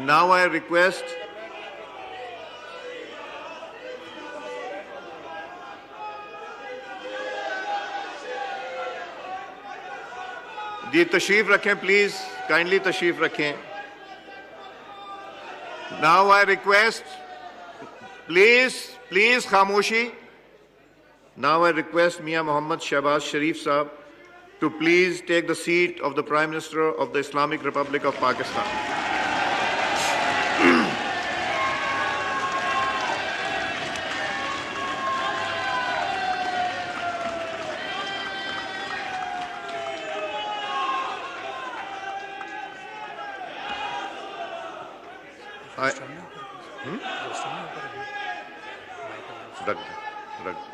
Now I request जी तशरीफ रखें, please kindly तशरीफ रखें. Now I request, please खामोशी. Now I request Mia Mohammad Shahbaz Sharif Saab to please take the seat of the Prime Minister of the Islamic Republic of Pakistan. रख दो.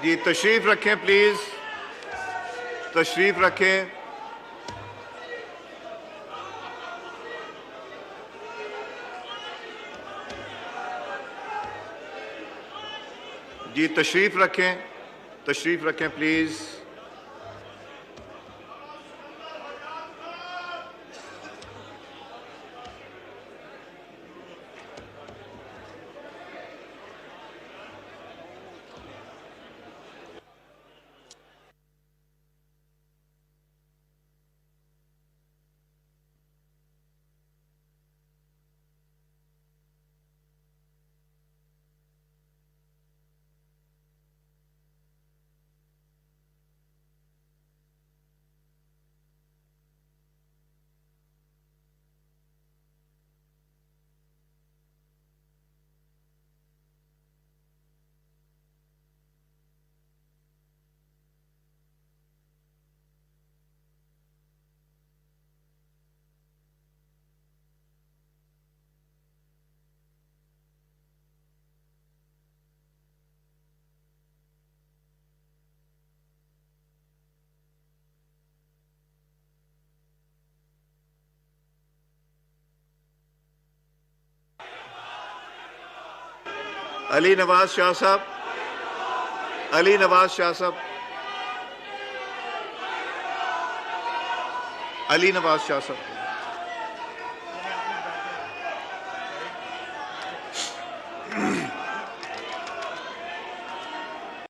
जी तशरीफ रखें, please तशरीफ रखें. जी तशरीफ रखें प्लीज. अली नवाज शाह साहब, अली नवाज शाह साहब, अली नवाज शाह साहब.